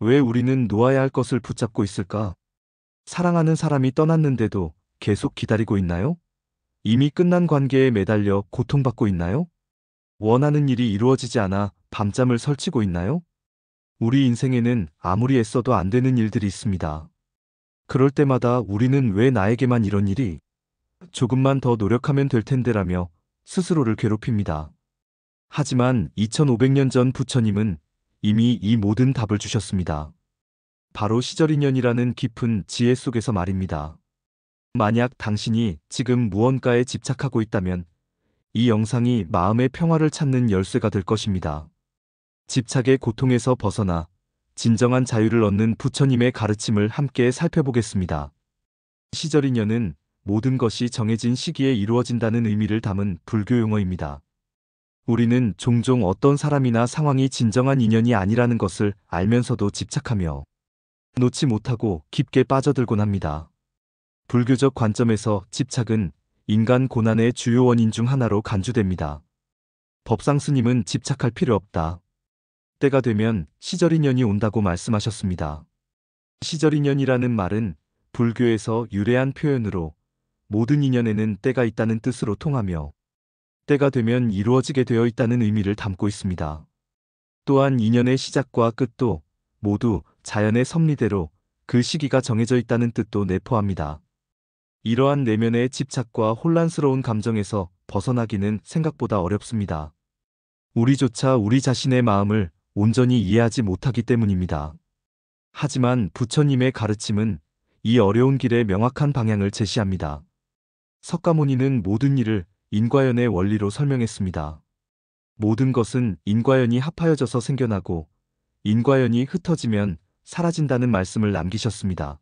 왜 우리는 놓아야 할 것을 붙잡고 있을까? 사랑하는 사람이 떠났는데도 계속 기다리고 있나요? 이미 끝난 관계에 매달려 고통받고 있나요? 원하는 일이 이루어지지 않아 밤잠을 설치고 있나요? 우리 인생에는 아무리 애써도 안 되는 일들이 있습니다. 그럴 때마다 우리는 왜 나에게만 이런 일이 조금만 더 노력하면 될 텐데라며 스스로를 괴롭힙니다. 하지만 2500년 전 부처님은 이미 이 모든 답을 주셨습니다. 바로 시절인연이라는 깊은 지혜 속에서 말입니다. 만약 당신이 지금 무언가에 집착하고 있다면 이 영상이 마음의 평화를 찾는 열쇠가 될 것입니다. 집착의 고통에서 벗어나 진정한 자유를 얻는 부처님의 가르침을 함께 살펴보겠습니다. 시절인연은 모든 것이 정해진 시기에 이루어진다는 의미를 담은 불교 용어입니다. 우리는 종종 어떤 사람이나 상황이 진정한 인연이 아니라는 것을 알면서도 집착하며 놓지 못하고 깊게 빠져들곤 합니다. 불교적 관점에서 집착은 인간 고난의 주요 원인 중 하나로 간주됩니다. 법상 스님은 집착할 필요 없다. 때가 되면 시절인연이 온다고 말씀하셨습니다. 시절인연이라는 말은 불교에서 유래한 표현으로 모든 인연에는 때가 있다는 뜻으로 통하며 때가 되면 이루어지게 되어 있다는 의미를 담고 있습니다. 또한 인연의 시작과 끝도 모두 자연의 섭리대로 그 시기가 정해져 있다는 뜻도 내포합니다. 이러한 내면의 집착과 혼란스러운 감정에서 벗어나기는 생각보다 어렵습니다. 우리조차 우리 자신의 마음을 온전히 이해하지 못하기 때문입니다. 하지만 부처님의 가르침은 이 어려운 길에 명확한 방향을 제시합니다. 석가모니는 모든 일을 인과연의 원리로 설명했습니다. 모든 것은 인과연이 합하여져서 생겨나고 인과연이 흩어지면 사라진다는 말씀을 남기셨습니다.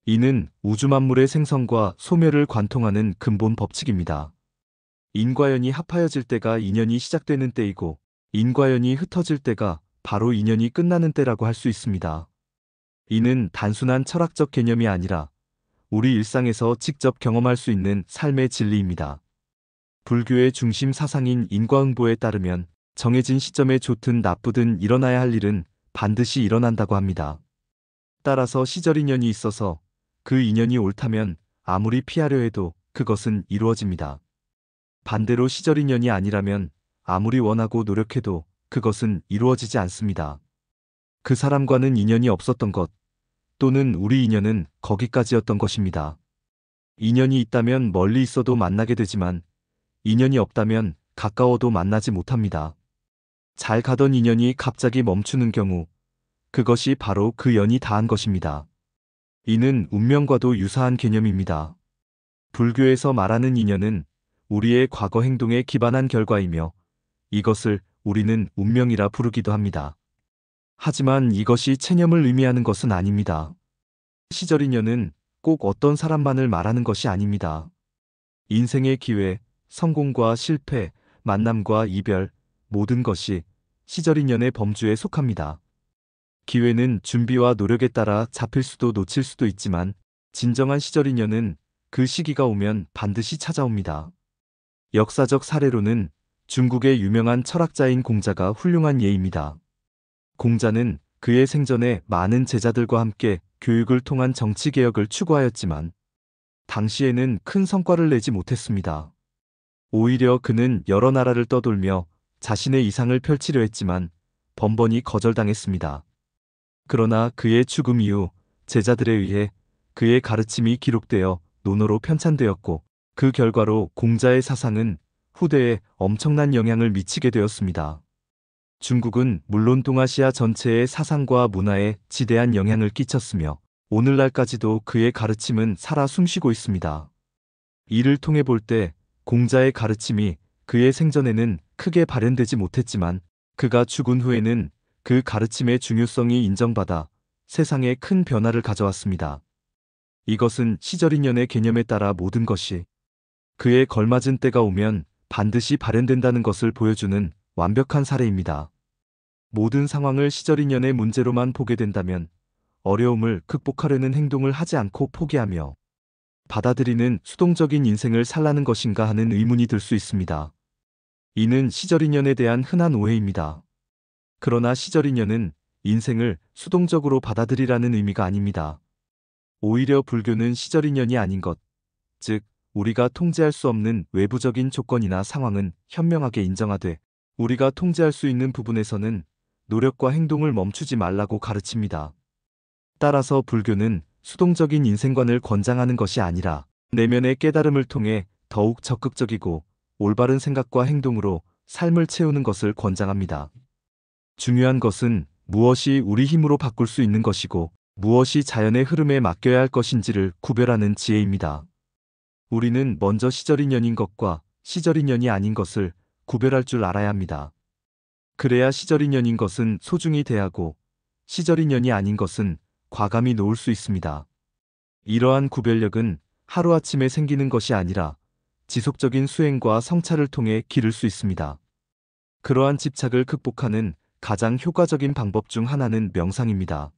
이는 우주 만물의 생성과 소멸을 관통하는 근본 법칙입니다. 인과연이 합하여질 때가 인연이 시작되는 때이고 인과연이 흩어질 때가 바로 인연이 끝나는 때라고 할 수 있습니다. 이는 단순한 철학적 개념이 아니라 우리 일상에서 직접 경험할 수 있는 삶의 진리입니다. 불교의 중심 사상인 인과응보에 따르면 정해진 시점에 좋든 나쁘든 일어나야 할 일은 반드시 일어난다고 합니다. 따라서 시절인연이 있어서 그 인연이 옳다면 아무리 피하려 해도 그것은 이루어집니다. 반대로 시절인연이 아니라면 아무리 원하고 노력해도 그것은 이루어지지 않습니다. 그 사람과는 인연이 없었던 것, 또는 우리 인연은 거기까지였던 것입니다. 인연이 있다면 멀리 있어도 만나게 되지만 인연이 없다면 가까워도 만나지 못합니다. 잘 가던 인연이 갑자기 멈추는 경우 그것이 바로 그 연이 다한 것입니다. 이는 운명과도 유사한 개념입니다. 불교에서 말하는 인연은 우리의 과거 행동에 기반한 결과이며 이것을 우리는 운명이라 부르기도 합니다. 하지만 이것이 체념을 의미하는 것은 아닙니다. 시절인연은 꼭 어떤 사람만을 말하는 것이 아닙니다. 인생의 기회, 성공과 실패, 만남과 이별, 모든 것이 시절인연의 범주에 속합니다. 기회는 준비와 노력에 따라 잡힐 수도 놓칠 수도 있지만 진정한 시절인연은 그 시기가 오면 반드시 찾아옵니다. 역사적 사례로는 중국의 유명한 철학자인 공자가 훌륭한 예입니다. 공자는 그의 생전에 많은 제자들과 함께 교육을 통한 정치개혁을 추구하였지만 당시에는 큰 성과를 내지 못했습니다. 오히려 그는 여러 나라를 떠돌며 자신의 이상을 펼치려 했지만 번번이 거절당했습니다. 그러나 그의 죽음 이후 제자들에 의해 그의 가르침이 기록되어 논어로 편찬되었고 그 결과로 공자의 사상은 후대에 엄청난 영향을 미치게 되었습니다. 중국은 물론 동아시아 전체의 사상과 문화에 지대한 영향을 끼쳤으며 오늘날까지도 그의 가르침은 살아 숨쉬고 있습니다. 이를 통해 볼 때 공자의 가르침이 그의 생전에는 크게 발현되지 못했지만 그가 죽은 후에는 그 가르침의 중요성이 인정받아 세상에 큰 변화를 가져왔습니다. 이것은 시절인연의 개념에 따라 모든 것이 그에 걸맞은 때가 오면 반드시 발현된다는 것을 보여주는 완벽한 사례입니다. 모든 상황을 시절인연의 문제로만 보게 된다면 어려움을 극복하려는 행동을 하지 않고 포기하며 받아들이는 수동적인 인생을 살라는 것인가 하는 의문이 들 수 있습니다. 이는 시절인연에 대한 흔한 오해입니다. 그러나 시절인연은 인생을 수동적으로 받아들이라는 의미가 아닙니다. 오히려 불교는 시절인연이 아닌 것, 즉 우리가 통제할 수 없는 외부적인 조건이나 상황은 현명하게 인정하되 우리가 통제할 수 있는 부분에서는 노력과 행동을 멈추지 말라고 가르칩니다. 따라서 불교는 수동적인 인생관을 권장하는 것이 아니라 내면의 깨달음을 통해 더욱 적극적이고 올바른 생각과 행동으로 삶을 채우는 것을 권장합니다. 중요한 것은 무엇이 우리 힘으로 바꿀 수 있는 것이고 무엇이 자연의 흐름에 맡겨야 할 것인지를 구별하는 지혜입니다. 우리는 먼저 시절인연인 것과 시절인연이 아닌 것을 구별할 줄 알아야 합니다. 그래야 시절인연인 것은 소중히 대하고 시절인연이 아닌 것은 과감히 놓을 수 있습니다. 이러한 구별력은 하루아침에 생기는 것이 아니라 지속적인 수행과 성찰을 통해 기를 수 있습니다. 그러한 집착을 극복하는 가장 효과적인 방법 중 하나는 명상입니다.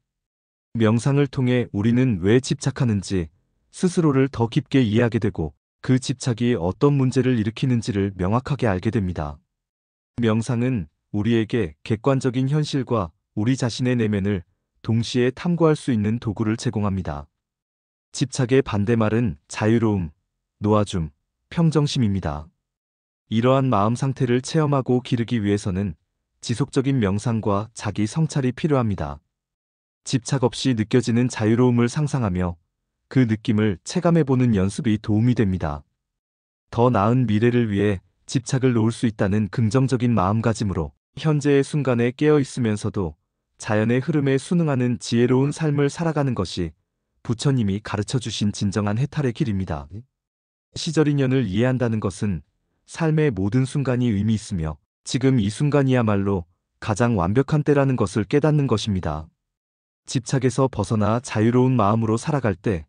명상을 통해 우리는 왜 집착하는지 스스로를 더 깊게 이해하게 되고 그 집착이 어떤 문제를 일으키는지를 명확하게 알게 됩니다. 명상은 우리에게 객관적인 현실과 우리 자신의 내면을 동시에 탐구할 수 있는 도구를 제공합니다. 집착의 반대말은 자유로움, 놓아줌, 평정심입니다. 이러한 마음 상태를 체험하고 기르기 위해서는 지속적인 명상과 자기 성찰이 필요합니다. 집착 없이 느껴지는 자유로움을 상상하며 그 느낌을 체감해보는 연습이 도움이 됩니다. 더 나은 미래를 위해 집착을 놓을 수 있다는 긍정적인 마음가짐으로 현재의 순간에 깨어 있으면서도 자연의 흐름에 순응하는 지혜로운 삶을 살아가는 것이 부처님이 가르쳐 주신 진정한 해탈의 길입니다. 시절인연을 이해한다는 것은 삶의 모든 순간이 의미 있으며 지금 이 순간이야말로 가장 완벽한 때라는 것을 깨닫는 것입니다. 집착에서 벗어나 자유로운 마음으로 살아갈 때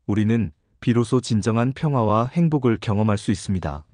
우리는 비로소 진정한 평화와 행복을 경험할 수 있습니다.